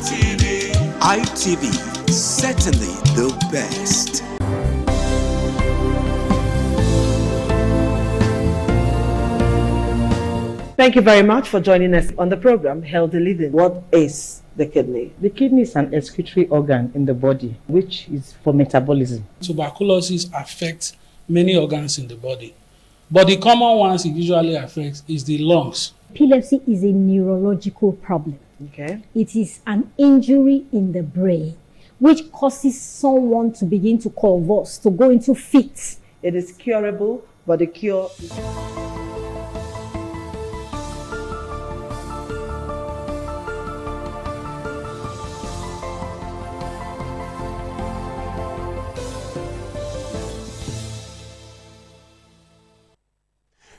ITV, certainly the best. Thank you very much for joining us on the program, Healthy Living. What is the kidney? The kidney is an excretory organ in the body, which is for metabolism. Tuberculosis affects many organs in the body, but the common ones it usually affects is the lungs. Epilepsy is a neurological problem. Okay. It is an injury in the brain, which causes someone to begin to convulse, to go into fits. It is curable, but the cure is...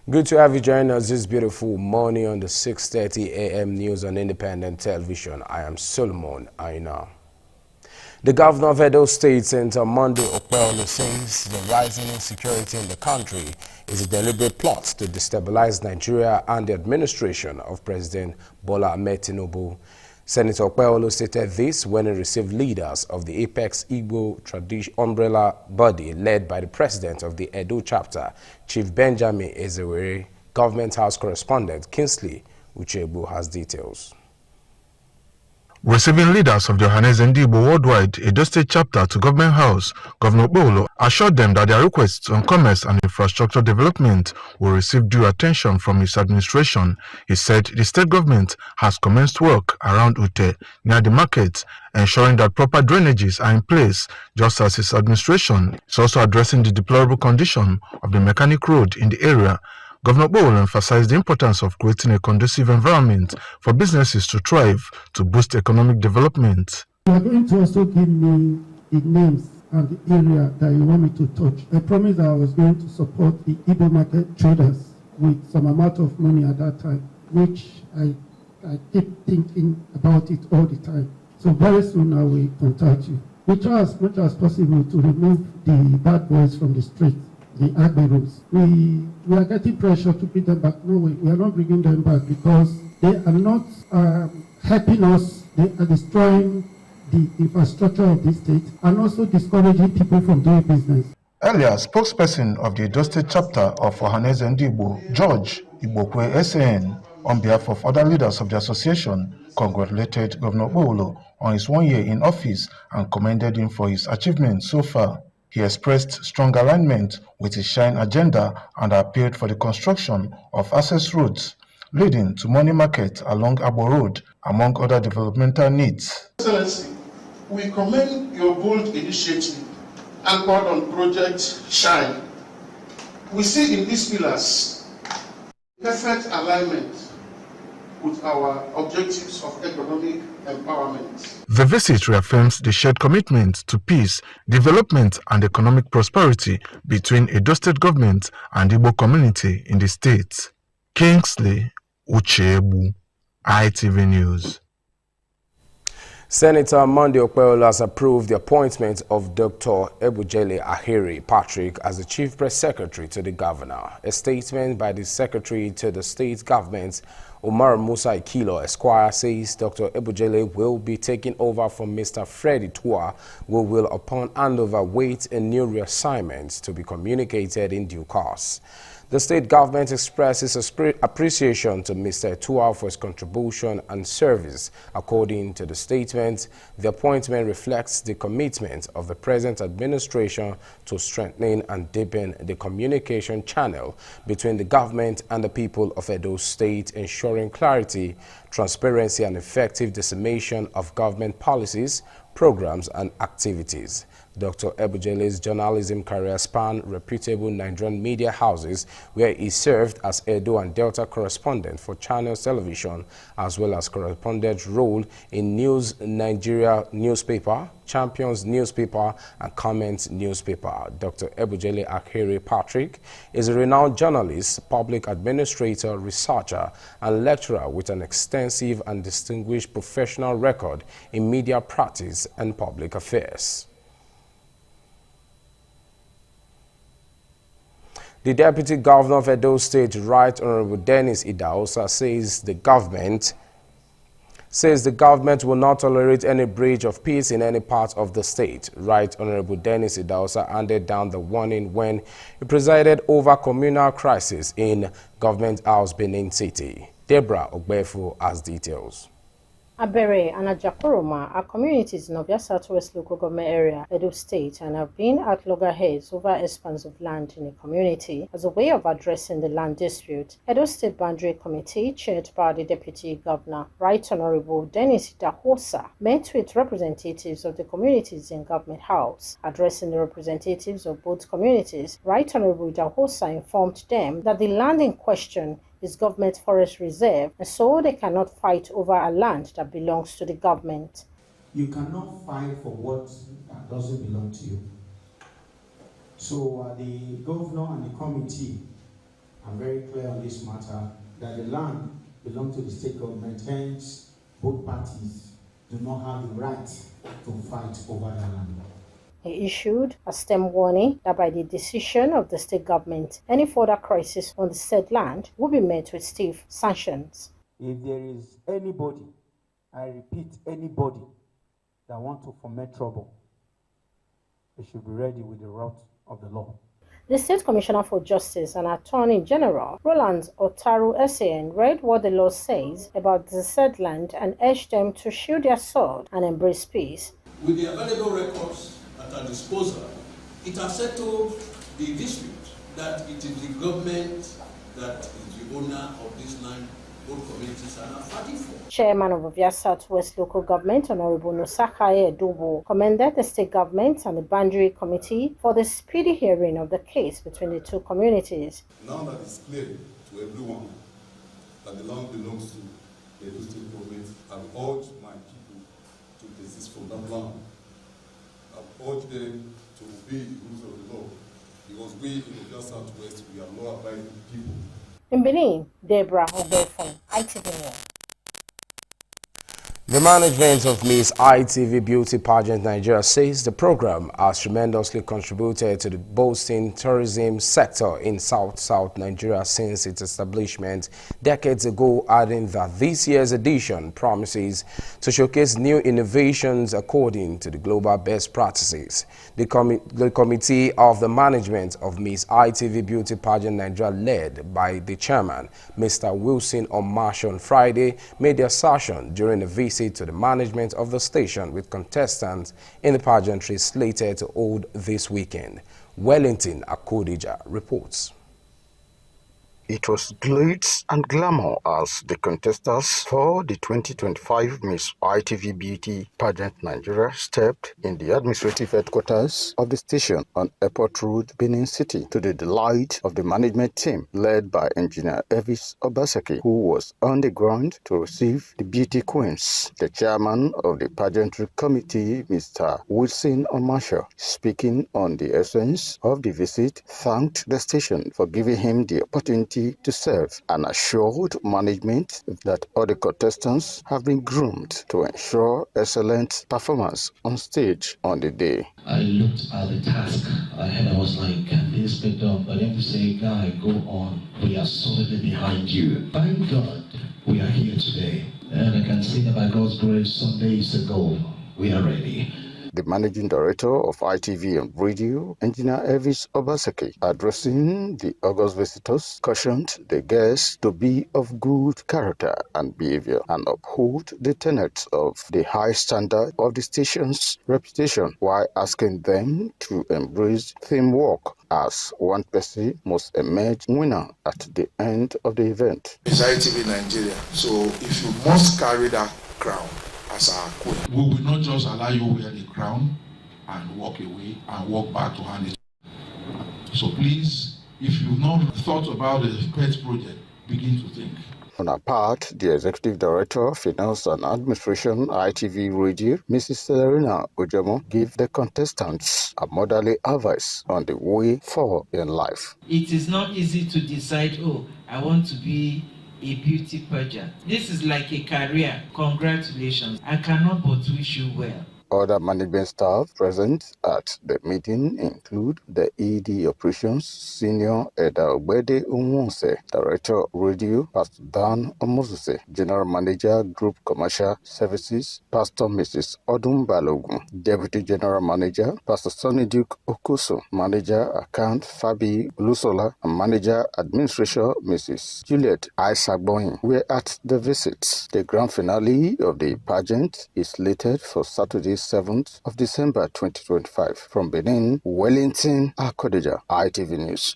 Good to have you join us this beautiful morning on the 6:30 a.m. news on Independent Television. I am Solomon Aina. The governor of Edo State, Senator Monday Okpebholo, says the rising insecurity in the country is a deliberate plot to destabilize Nigeria and the administration of President Bola Ahmed Tinubu. Senator Okpebholo stated this when he received leaders of the Apex Igbo Tradition umbrella body led by the president of the Edo chapter, Chief Benjamin Ezewere. Government House correspondent Kingsley Uchebu has details. Receiving leaders of the Ohanaeze Ndigbo worldwide Edo State chapter to Government House, Governor Okpebholo assured them that their requests on commerce and infrastructure development will receive due attention from his administration. He said the state government has commenced work around Ute near the market, ensuring that proper drainages are in place, just as his administration is also addressing the deplorable condition of the mechanic road in the area. Governor Okpebholo emphasized the importance of creating a conducive environment for businesses to thrive to boost economic development. You are going to also give me the names and the area that you want me to touch. I promised that I was going to support the Igbo market traders with some amount of money at that time, which I keep thinking about it all the time. So very soon I will contact you. We try as much as possible to remove the bad boys from the street, the agberos. We are getting pressure to bring them back. No, we are not bringing them back because they are not helping us. They are destroying the infrastructure of this state and also discouraging people from doing business. Earlier, spokesperson of the Edo State chapter of Ohanaeze Ndigbo, George Igbokwe SAN, on behalf of other leaders of the association, congratulated Governor Okpebholo on his 1 year in office and commended him for his achievements so far. He expressed strong alignment with his Shine agenda and appealed for the construction of access roads leading to Money Market along Abo Road, among other developmental needs. Excellency, we commend your bold initiative anchored on Project Shine. We see in these pillars perfect alignment with our objectives of economic empowerment. The visit reaffirms the shared commitment to peace, development and economic prosperity between Edo State government and Igbo community in the state. Kingsley Uchebu, ITV News. Senator Monday Okpebholo has approved the appointment of Dr. Ebujele Ahiri Patrick as the Chief Press Secretary to the Governor. A statement by the Secretary to the State Government, Umar Musa Ikilo Esquire, says Dr. Ebujele will be taking over from Mr. Freddy Tua, who will, upon handover, wait a new reassignment to be communicated in due course. The state government expresses appreciation to Mr. Tua for his contribution and service. According to the statement, the appointment reflects the commitment of the present administration to strengthening and deepen the communication channel between the government and the people of Edo State, ensuring clarity, transparency, and effective dissemination of government policies, programs, and activities. Dr. Ebujele's journalism career spanned reputable Nigerian media houses, where he served as Edo and Delta correspondent for Channels Television, as well as correspondent role in News Nigeria newspaper, Champions newspaper, and Comment newspaper. Dr. Ebujele Ahiri Patrick is a renowned journalist, public administrator, researcher, and lecturer with an extensive and distinguished professional record in media practice and public affairs. The Deputy Governor of Edo State, Right Honorable Dennis Idahosa, says the government says the government will not tolerate any breach of peace in any part of the state. Right Honorable Dennis Idahosa handed down the warning when he presided over communal crisis in Government House, Benin City. Deborah Ogbefu has details. Abere and Ajakoroma are communities in Ovia Southwest Local Government Area, Edo State, and have been at loggerheads over expanse of land in the community as a way of addressing the land dispute. Edo State Boundary Committee, chaired by the Deputy Governor, Right Honorable Dennis Idahosa, met with representatives of the communities in Government House. Addressing the representatives of both communities, Right Honorable Idahosa informed them that the land in question is government forest reserve, and so they cannot fight over a land that belongs to the government. You cannot fight for what doesn't belong to you. So the governor and the committee are very clear on this matter that the land belongs to the state government, hence both parties do not have the right to fight over the land. He issued a stern warning that by the decision of the state government, any further crisis on the said land will be met with stiff sanctions. If there is anybody, I repeat, anybody that wants to foment trouble, they should be ready with the wrath of the law. The State Commissioner for Justice and Attorney General, Roland Otaru SAN, read what the law says about the said land and urged them to shield their sword and embrace peace. With the available records at our disposal, it has settled the dispute that it is the government that is the owner of this land both communities are not fighting for. Chairman of Ovia Southwest Local Government, Honorable Nosakaye Edobo, commended the state government and the boundary committee for the speedy hearing of the case between the two communities. Now that it's clear to everyone that the land belongs to the Edo State government, I've urged my people to desist from that land. I've urged them to obey the rules of the law, because we in Ovia Southwest, we are law-abiding people. In Benin, Deborah Ogbefu, ITV News. The management of Miss ITV Beauty Pageant Nigeria says the program has tremendously contributed to the boosting tourism sector in South Nigeria since its establishment decades ago, adding that this year's edition promises to showcase new innovations according to the global best practices. The committee of the management of Miss ITV Beauty Pageant Nigeria, led by the chairman, Mr. Wilson Omasho, on Friday, made the assertion during a visit to the management of the station with contestants in the pageantry slated to hold this weekend. Wellington Akodija reports. It was glitz and glamour as the contestants for the 2025 Miss ITV Beauty Pageant Nigeria stepped in the administrative headquarters of the station on Airport Road, Benin City, to the delight of the management team led by Engineer Elvis Obaseki, who was on the ground to receive the beauty queens. The chairman of the pageantry committee, Mr. Wilson Omasho, speaking on the essence of the visit, thanked the station for giving him the opportunity to serve and assured management that all the contestants have been groomed to ensure excellent performance on stage on the day. I looked at the task ahead. I was like, can this be done? But then to say, guy, go on. We are solidly behind you. Thank God we are here today. And I can say that by God's grace, some days ago, we are ready. The managing director of ITV and Radio, Engineer Elvis Obaseki, addressing the August visitors, cautioned the guests to be of good character and behavior and uphold the tenets of the high standard of the station's reputation, while asking them to embrace teamwork, as one person must emerge winner at the end of the event. It's ITV Nigeria, so if you must carry that crown as our queen, we will not just allow you wear the crown and walk away and walk back to hand it. So please, if you've not thought about the pet project, begin to think. On her part, the Executive Director of Finance and Administration, ITV Radio, Mrs. Serena Ojemo, gave the contestants a motherly advice on the way forward in life. It is not easy to decide, oh, I want to be a beauty pageant. This is like a career. Congratulations. I cannot but wish you well. Other management staff present at the meeting include the ED Operations Senior Eda Obede Unwonse, Director Radio Pastor Dan Omozuse, General Manager Group Commercial Services Pastor Mrs. Odum Balogun, Deputy General Manager Pastor Sonny Duke Okuso, Manager Account Fabi Lusola, and Manager Administration Mrs. Juliet Isagboin were at the visit. The grand finale of the pageant is slated for Saturday, 7th of December 2025. From Benin, Wellington Akodeja, ITV News.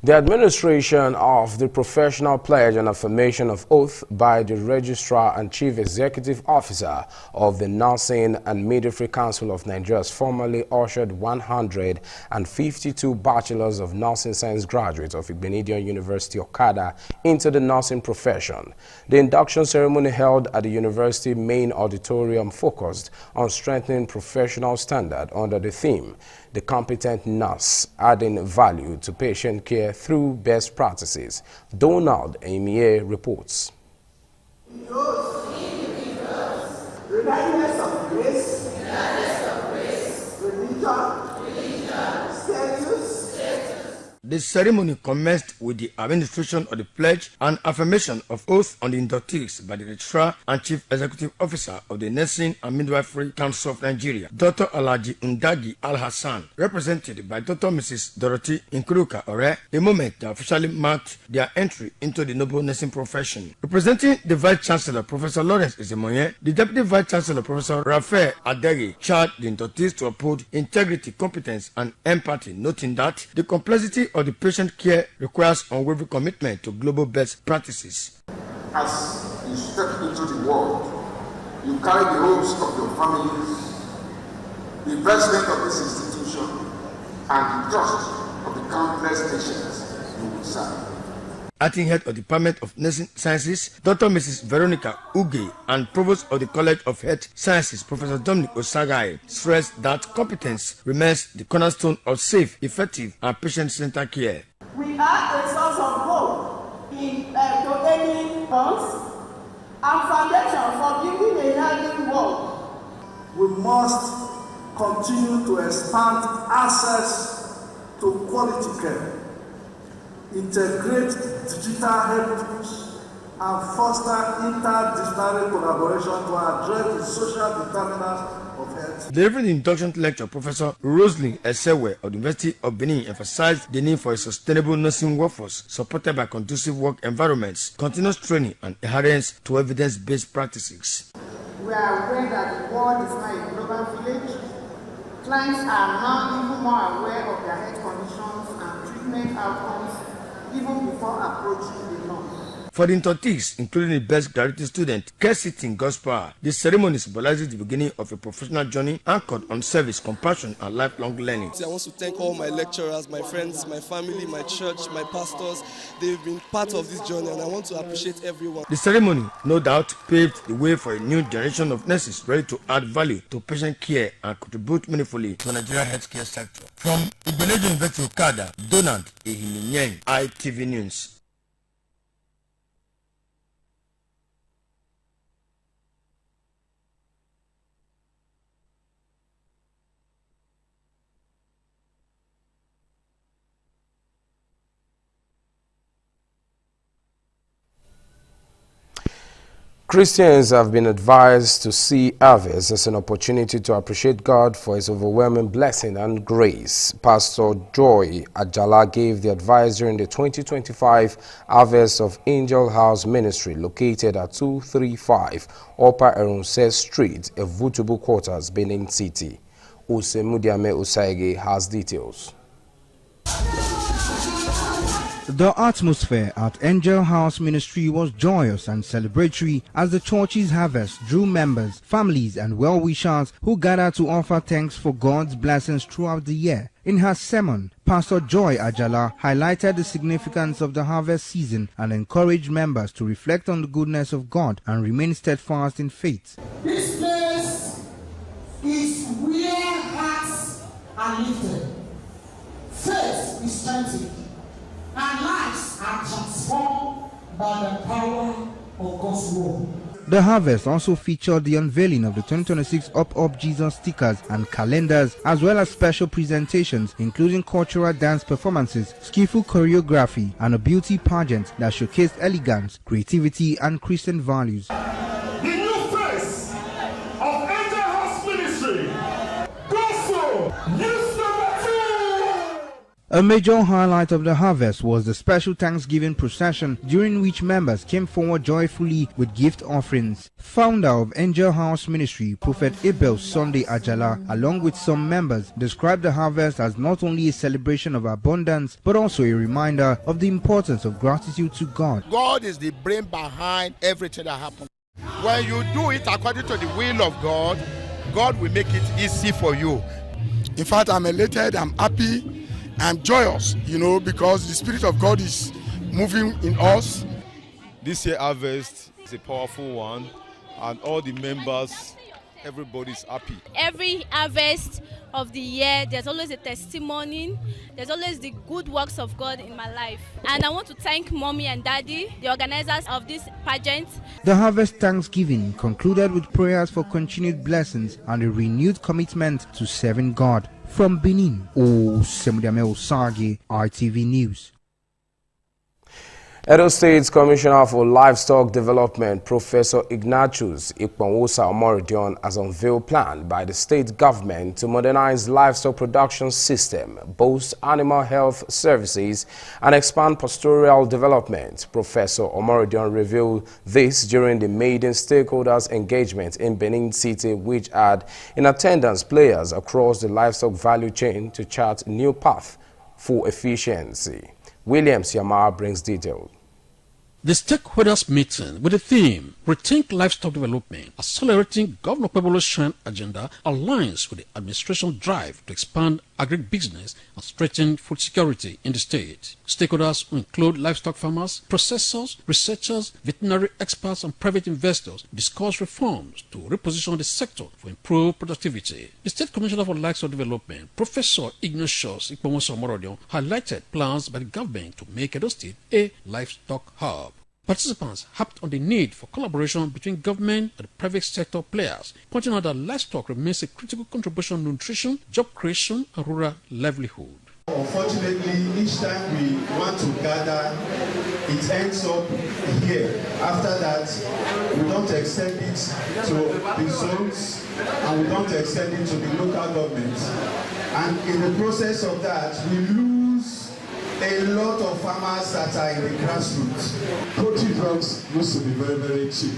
The administration of the professional pledge and affirmation of oath by the Registrar and Chief Executive Officer of the Nursing and Midwifery Council of Nigeria has formally ushered 152 Bachelors of Nursing Science graduates of Igbenidion University Okada into the nursing profession. The induction ceremony held at the university main auditorium focused on strengthening professional standard under the theme, "The Competent Nurse, Adding Value to Patient Care Through Best Practices." Donald Emie reports. Regardless of race, religion, status. The ceremony commenced with the administration of the pledge and affirmation of oath on the inductees by the Registrar and Chief Executive Officer of the Nursing and Midwifery Council of Nigeria, Dr. Alhaji Ndagi Al-Hassan, represented by Dr. Mrs. Dorothy Nkuruka Ore, a moment that officially marked their entry into the noble nursing profession. Representing the Vice Chancellor, Professor Lawrence Ezemoye, the Deputy Vice Chancellor, Professor Raphael Adegi, charged the inductees to uphold integrity, competence, and empathy, noting that the complexity of the patient care requires unwavering commitment to global best practices. As you step into the world, you carry the hopes of your families, the president of this institution, and the trust of the countless patients you will serve. Acting head of the Department of Nursing Sciences, Dr. Mrs. Veronica Uge, and Provost of the College of Health Sciences, Professor Dominic Osagai, stressed that competence remains the cornerstone of safe, effective, and patient-centered care. We are a source of hope in any funds and foundation for building a healthy world. We must continue to expand access to quality care, integrate digital health tools, and foster interdisciplinary collaboration to address the social determinants of health. Delivering the induction lecture, Professor Rosalie Esewe of the University of Benin emphasized the need for a sustainable nursing workforce supported by conducive work environments, continuous training, and adherence to evidence-based practices. We are aware that the world is now a global village. Clients are now even more aware of their health conditions and treatment outcomes even before approaching the nurse. For the inductees, including the best graduate student, care sitting gospel, the ceremony symbolizes the beginning of a professional journey anchored on service, compassion, and lifelong learning. I want to thank all my lecturers, my friends, my family, my church, my pastors. They've been part of this journey, and I want to appreciate everyone. The ceremony, no doubt, paved the way for a new generation of nurses ready to add value to patient care and contribute meaningfully to the Nigerian healthcare sector. From Igbenidion University Okada, Donald Ehiminyeng, ITV News. Christians have been advised to see harvest as an opportunity to appreciate God for his overwhelming blessing and grace. Pastor Joy Ajala gave the advice during the 2025 Harvest of Angel House Ministry located at 235 Upper Erunse Street, Evutubu Quarters, Benin City. Usemudiame Usaige has details. The atmosphere at Angel House Ministry was joyous and celebratory as the church's harvest drew members, families and well-wishers who gathered to offer thanks for God's blessings throughout the year. In her sermon, Pastor Joy Ajala highlighted the significance of the harvest season and encouraged members to reflect on the goodness of God and remain steadfast in faith. This place is where hearts are lifted, faith is strengthened, and lives are transformed by the power of God's word. The harvest also featured the unveiling of the 2026 Up Jesus stickers and calendars, as well as special presentations including cultural dance performances, skillful choreography, and a beauty pageant that showcased elegance, creativity, and Christian values. The new face of Angel House Ministry. Gospel News number 2. A major highlight of the harvest was the special Thanksgiving procession, during which members came forward joyfully with gift offerings. Founder of Angel House Ministry, Prophet Abel Sunday Ajala, along with some members, described the harvest as not only a celebration of abundance, but also a reminder of the importance of gratitude to God. God is the brain behind everything that happens. When you do it according to the will of God, God will make it easy for you. In fact, I'm elated, I'm happy, I'm joyous, because the Spirit of God is moving in us. This year harvest is a powerful one, and all the members, everybody's happy. Every harvest of the year, there's always a testimony, there's always the good works of God in my life. And I want to thank Mommy and Daddy, the organizers of this pageant. The harvest Thanksgiving concluded with prayers for continued blessings and a renewed commitment to serving God. From Benin, Osemudame Osagi, ITV News. Edo State's Commissioner for Livestock Development, Professor Ignatius Ikponwosa Omorodion, has unveiled plan by the state government to modernize livestock production system, boost animal health services, and expand pastoral development. Professor Omorodion revealed this during the maiden stakeholders engagement in Benin City, which had in attendance players across the livestock value chain to chart new path for efficiency. Williams Yamar brings details. The stakeholders meeting with the theme Rethink Livestock Development, Accelerating Governor Pebolo's Shrine Agenda aligns with the administration drive to expand agribusiness and strengthen food security in the state. Stakeholders will include livestock farmers, processors, researchers, veterinary experts, and private investors discuss reforms to reposition the sector for improved productivity. The State Commissioner for Livestock Development, Professor Ignatius Ikponwosa Omorodion, highlighted plans by the government to make Edo State a livestock hub. Participants harped on the need for collaboration between government and private sector players, pointing out that livestock remains a critical contribution to nutrition, job creation, and rural livelihood. Unfortunately, each time we want to gather, it ends up here. After that, we don't extend it to the zones and we don't extend it to the local government. And in the process of that, we lose a lot of farmers that are in the grassroots. Poultry drugs used to be very, very cheap.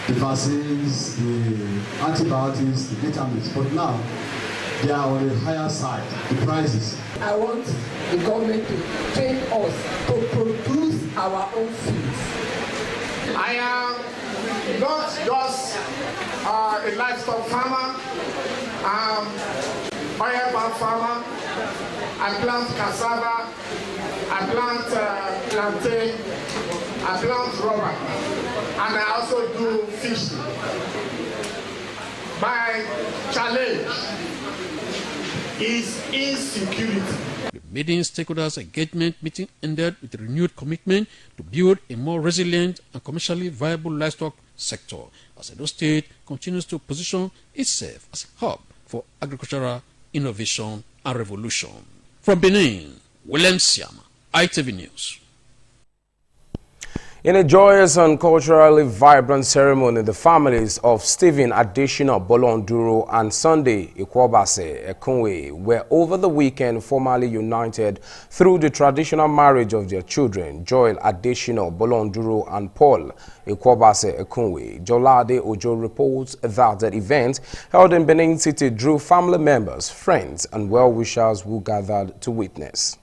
The vaccines, the antibiotics, the vitamins, but now they are on the higher side, the prices. I want the government to train us to produce our own food. I am not just a livestock farmer, I'm oil palm farmer. I plant cassava, I plant plantain, I plant rubber, and I also do fishing. My challenge is insecurity. The maiden stakeholders engagement meeting ended with a renewed commitment to build a more resilient and commercially viable livestock sector as Edo State continues to position itself as a hub for agricultural innovation and revolution. From Benin, William Siama, ITV News. In a joyous and culturally vibrant ceremony, the families of Stephen Adesina Bolonduro and Sunday Ikwobase Ekunwe were over the weekend formally united through the traditional marriage of their children, Joel Adesina Bolonduro and Paul Ikwobase Ekunwe. Jolade Ojo reports that the event held in Benin City drew family members, friends, and well-wishers who gathered to witness.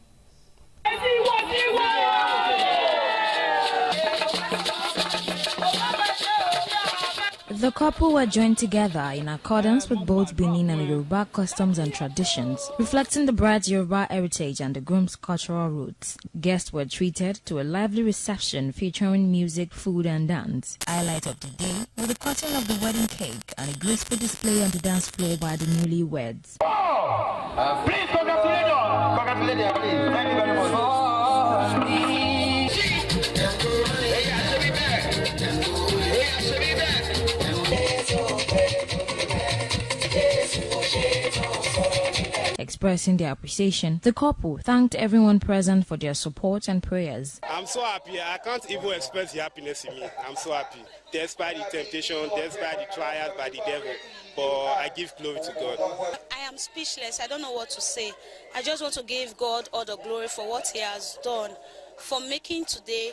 The couple were joined together in accordance with both Benin and Yoruba customs and traditions, reflecting the bride's Yoruba heritage and the groom's cultural roots. Guests were treated to a lively reception featuring music, food, and dance. Highlight of the day was the cutting of the wedding cake and a graceful display on the dance floor by the newlyweds. Please congratulate them. Congratulate them, please. Thank you very much. expressing their appreciation, the couple thanked everyone present for their support and prayers. I'm so happy. I can't even express the happiness in me. I'm so happy. Despite the temptation, despite the trials by the devil, but I give glory to God. I am speechless. I don't know what to say. I just want to give God all the glory for what he has done, for making today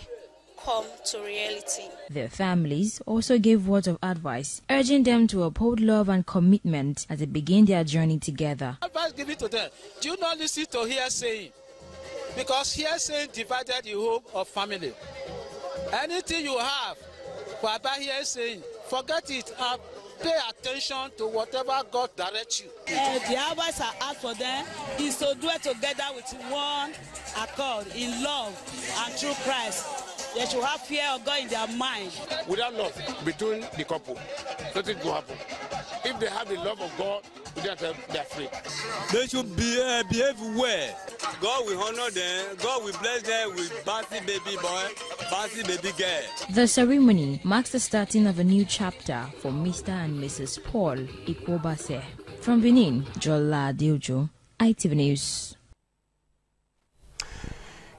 come to reality. Their families also gave words of advice, urging them to uphold love and commitment as they begin their journey together. Advice given to them: do not listen to hearsay, because hearsay divided the hope of family. Anything you have for about hearsay, forget it and pay attention to whatever God directs you. The advice I have for them is to do it together with one accord, in love and through Christ. They should have fear of God in their mind. Without love between the couple, nothing will happen. If they have the love of God, they are free. They should behave well. God will honor them. God will bless them with bouncy baby boy, bouncy baby girl. The ceremony marks the starting of a new chapter for Mr. and Mrs. Paul Ikwobase. From Benin, Jola Diojo, ITV News.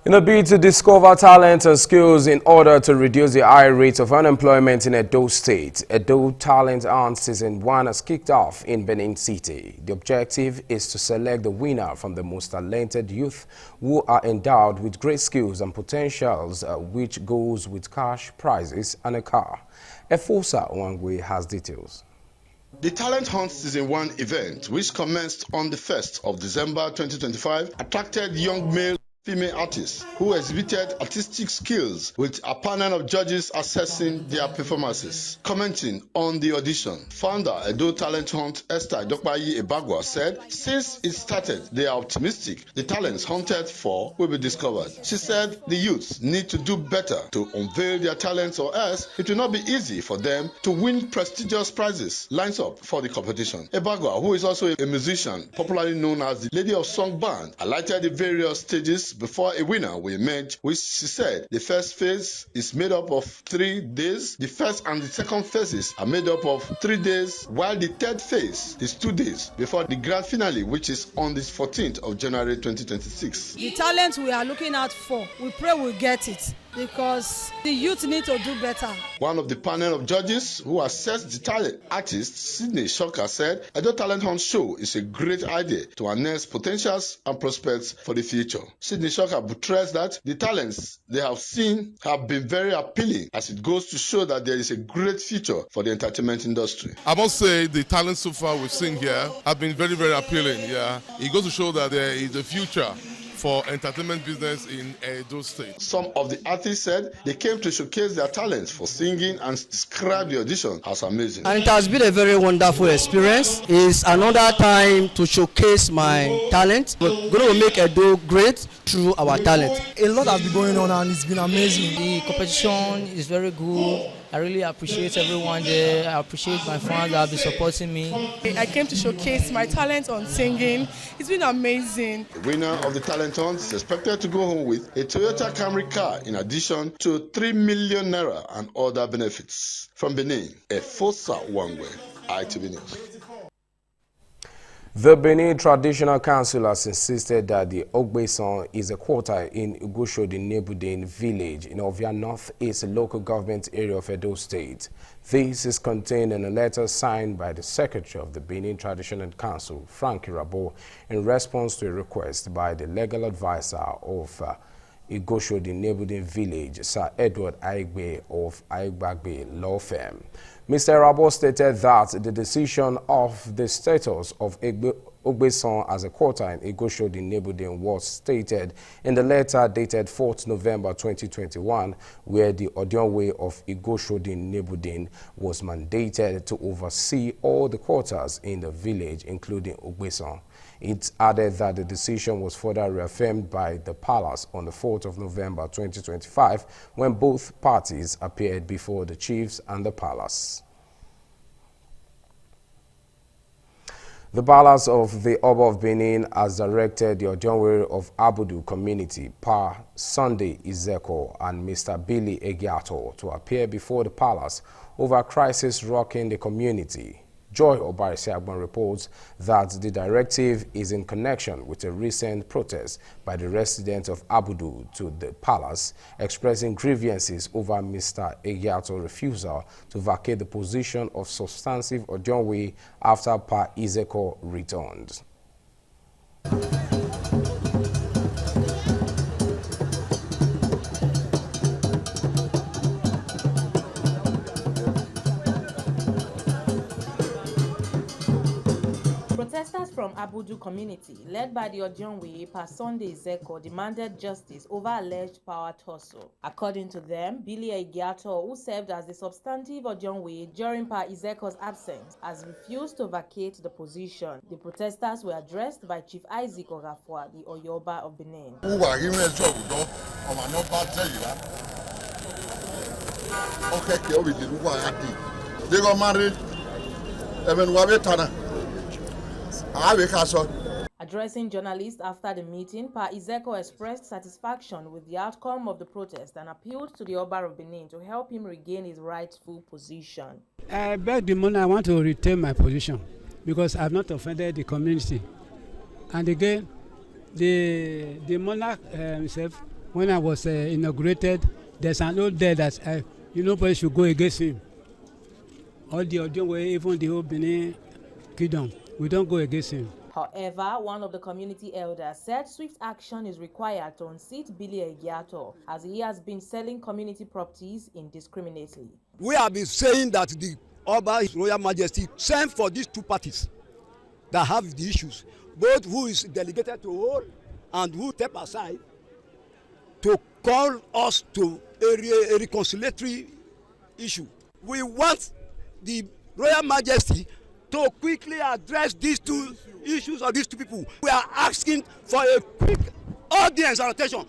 In a bid to discover talent and skills in order to reduce the high rate of unemployment in Edo State, Edo Talent Hunt Season 1 has kicked off in Benin City. The objective is to select the winner from the most talented youth who are endowed with great skills and potentials, which goes with cash, prizes and a car. Efosa Wangwe has details. The Talent Hunt Season 1 event, which commenced on the 1st of December 2025, attracted young male female artists who exhibited artistic skills, with a panel of judges assessing their performances. Commenting on the audition, founder Edo Talent Hunt Esther Dokpayi Ebagwa said, since it started, they are optimistic the talents hunted for will be discovered. She said the youths need to do better to unveil their talents, or else it will not be easy for them to win prestigious prizes. Lines up for the competition. Ebagwa, who is also a musician, popularly known as the Lady of Song Band, highlighted the various stages before a winner will emerge, which she said the first phase is made up of 3 days, the first and the second phases are made up of 3 days, while the third phase is 2 days before the grand finale, which is on the 14th of January 2026. The talent we are looking out for, we pray we'll get it, because the youth need to do better. One of the panel of judges who assessed the talent artist, Sydney Shoka, said Edo Talent Hunt Show is a great idea to harness potentials and prospects for the future. Sydney Shoka buttressed that the talents they have seen have been very appealing, as it goes to show that there is a great future for the entertainment industry. I must say the talents so far we've seen here have been very, very appealing. Yeah, it goes to show that there is a future for entertainment business in Edo State. Some of the artists said they came to showcase their talents for singing and describe the audition as amazing. And it has been a very wonderful experience. It's another time to showcase my talent. We're going to make Edo great through our talent. A lot has been going on and it's been amazing. The competition is very good. I really appreciate everyone there. I appreciate my fans that have been supporting me. I came to showcase my talent on singing. It's been amazing. The winner of the Talent Hunt is expected to go home with a Toyota Camry car, in addition to 3 million naira and other benefits. From Benin, Efosa Wangwe, ITV News. The Benin Traditional Council has insisted that the Ogbeson is a quarter in Igoshodin-Nebudin village in Ovia Northeast local government area of Edo State. This is contained in a letter signed by the Secretary of the Benin Traditional Council, Frankie Rabo, in response to a request by the legal advisor of Igoshodin-Nebudin village, Sir Edward Aigbe of Aigbagbe Law Firm. Mr. Rabo stated that the decision of the status of Ogbeson as a quarter in Igoshodin-Nebudin was stated in the letter dated 4th November 2021, where the Odionwe of Igoshodin-Nebudin was mandated to oversee all the quarters in the village, including Ogbeson. It added that the decision was further reaffirmed by the palace on the 4th of November 2025, when both parties appeared before the chiefs and the palace. The palace of the Oba of Benin has directed the Odionwe of Abudu community, Pa Sunday Izeko and Mr. Billy Egiato, to appear before the palace over a crisis rocking the community. Joy Obarisiagbon reports that the directive is in connection with a recent protest by the residents of Abudu to the palace, expressing grievances over Mr. Egiato's refusal to vacate the position of substantive Ojonwe after Pa Izeko returned. Protesters from Abudu community, led by the Ojonwe Pa Sunday Zeko, demanded justice over alleged power tussle. According to them, Billy Egiato, who served as the substantive Ojonwe during Pa Izeko's absence, has refused to vacate the position. The protesters were addressed by Chief Isaac Ogafwa, the Oyoba of Benin. Addressing journalists after the meeting, Pa Izeko expressed satisfaction with the outcome of the protest and appealed to the Oba of Benin to help him regain his rightful position. I beg the money, I want to retain my position because I have not offended the community. And again, the monarch himself, when I was inaugurated, there's an old there that nobody should go against him. All the Ojonwe, even the whole Benin kingdom, we don't go against him. However, one of the community elders said swift action is required to unseat Billy Egiato, as he has been selling community properties indiscriminately. We have been saying that the Oba, His Royal Majesty, sent for these two parties that have the issues, both who is delegated to hold and who step aside, to call us to a reconciliatory issue. We want the Royal Majesty to quickly address these two issues of these two people. We are asking for a quick audience and attention.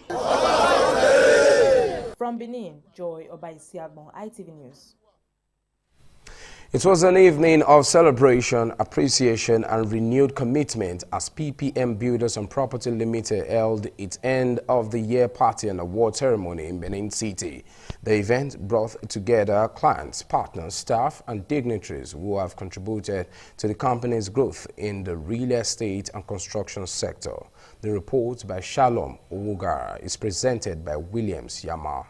From Benin, Joy Obarisiagbon, ITV News. It was an evening of celebration, appreciation and renewed commitment as PPM Builders and Property Limited held its end-of-the-year party and award ceremony in Benin City. The event brought together clients, partners, staff and dignitaries who have contributed to the company's growth in the real estate and construction sector. The report by Shalom Owugara is presented by Williams Yama.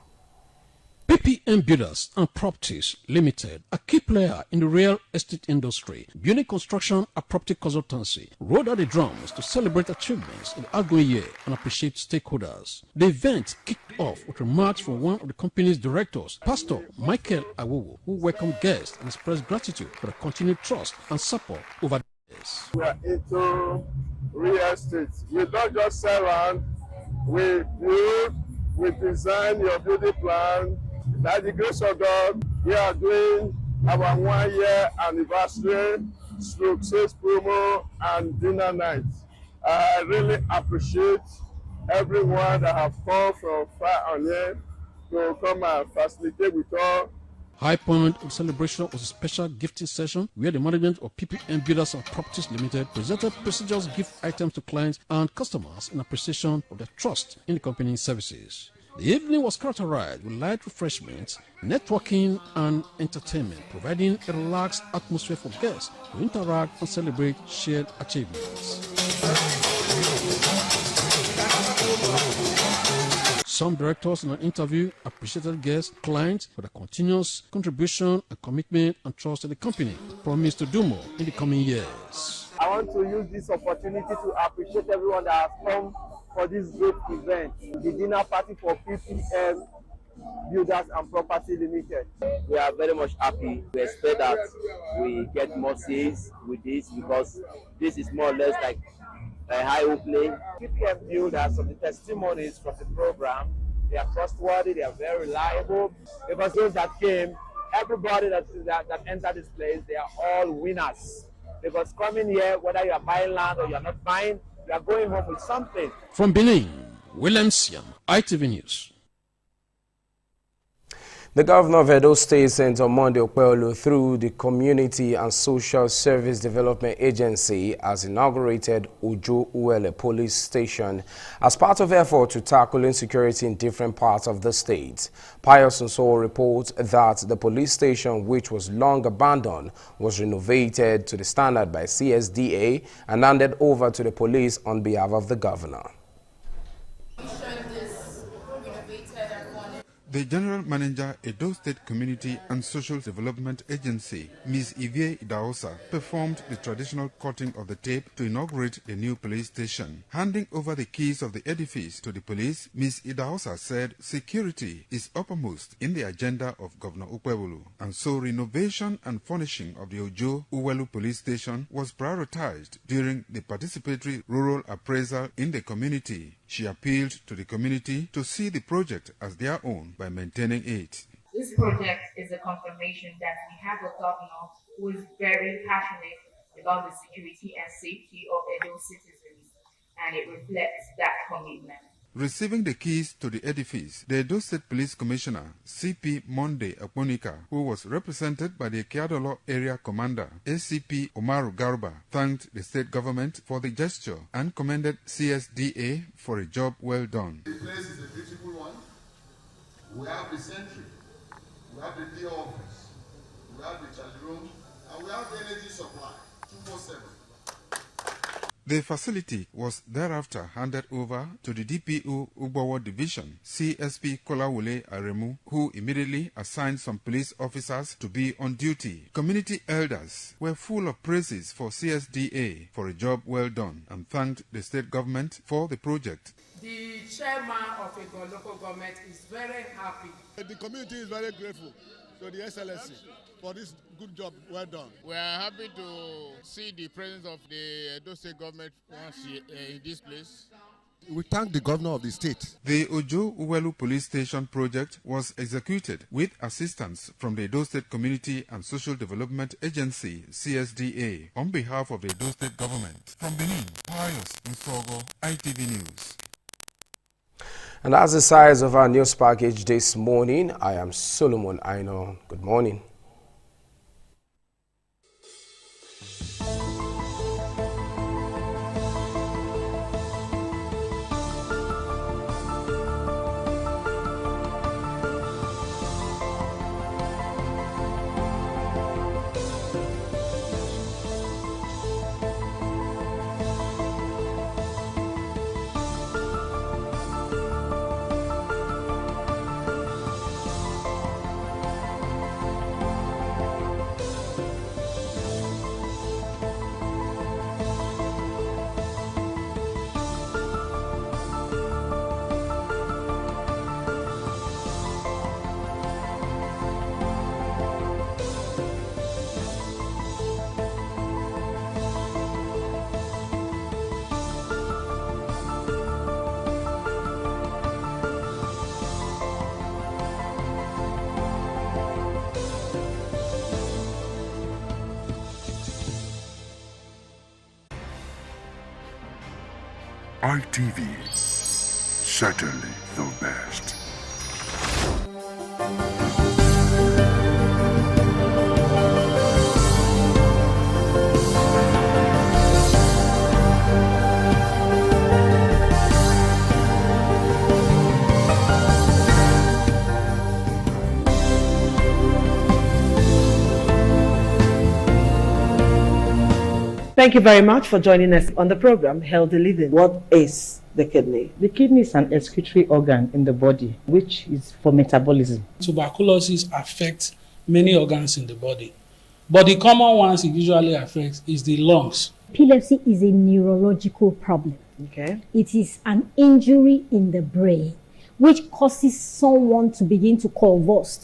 PPM Builders and Properties Limited, a key player in the real estate industry, building construction and property consultancy, rolled out the drums to celebrate achievements in the outgoing year and appreciate stakeholders. The event kicked off with remarks from one of the company's directors, Pastor Michael Awowo, who welcomed guests and expressed gratitude for the continued trust and support over the years. We are into real estate. We don't just sell land, we build, we design your building plan. By the grace of God, we are doing our 1 year anniversary, sales promo and dinner night. I really appreciate everyone that have come from far and near to come and facilitate with us. High point of the celebration was a special gifting session where the management of PPM Builders and Properties Limited presented prestigious gift items to clients and customers in appreciation of their trust in the company's services. The evening was characterized with light refreshments, networking and entertainment, providing a relaxed atmosphere for guests to interact and celebrate shared achievements. Some directors in an interview appreciated guests, clients for their continuous contribution and commitment and trust in the company, promised to do more in the coming years. I want to use this opportunity to appreciate everyone that has come for this great event, the dinner party for PPM Builders and Property Limited. We are very much happy. We expect that we get more sales with this because this is more or less like a high opening. PPM Builders, from the testimonies from the program, they are trustworthy, they are very reliable. Because those that came, everybody that entered this place, they are all winners. Because coming here, whether you are buying land or you are not buying, you are going home with something. From Benin, Williams Yam, ITV News. The governor of Edo State, Senator Monday Okpebholo, through the Community and Social Service Development Agency, has inaugurated Ojo Uwele Police Station as part of effort to tackle insecurity in different parts of the state. Pius Nso reports that the police station, which was long abandoned, was renovated to the standard by CSDA and handed over to the police on behalf of the governor. The General Manager, Edo State Community and Social Development Agency, Ms. Ivie Idahosa, performed the traditional cutting of the tape to inaugurate the new police station. Handing over the keys of the edifice to the police, Ms. Idahosa said security is uppermost in the agenda of Governor Okpebholo, and so renovation and furnishing of the Ojo Uwele Police Station was prioritized during the participatory rural appraisal in the community. She appealed to the community to see the project as their own by maintaining it. This project is a confirmation that we have a governor who is very passionate about the security and safety of Edo citizens, and it reflects that commitment. Receiving the keys to the edifice, the Edo State Police Commissioner, CP Monday Akponika, who was represented by the Kiadolo Area Commander, ACP Omaru Garba, thanked the state government for the gesture and commended CSDA for a job well done. The place is a beautiful one. We have the sentry, we have the day office, we have the child room, and we have the energy supply, 247. The facility was thereafter handed over to the DPO Ugbowo Division, CSP Kolawole Aremu, who immediately assigned some police officers to be on duty. Community elders were full of praises for CSDA for a job well done and thanked the state government for the project. The chairman of a local government is very happy. The community is very grateful to the SLSC for this good job well done. We are happy to see the presence of the Edo State government once in this place. We thank the governor of the state. The Ojo Uwele Police Station project was executed with assistance from the Edo State Community and Social Development Agency, CSDA, on behalf of the Edo State government. From Benin, Pius Nsogo, ITV News. And that's the size of our news package this morning. I am Solomon Aino. Good morning. ITV, certainly the best. Thank you very much for joining us on the program Healthy Living. What is the kidney? The kidney is an excretory organ in the body, which is for metabolism. Tuberculosis affects many organs in the body, but the common ones it usually affects is the lungs. Epilepsy is a neurological problem. Okay. It is an injury in the brain which causes someone to begin to convulse.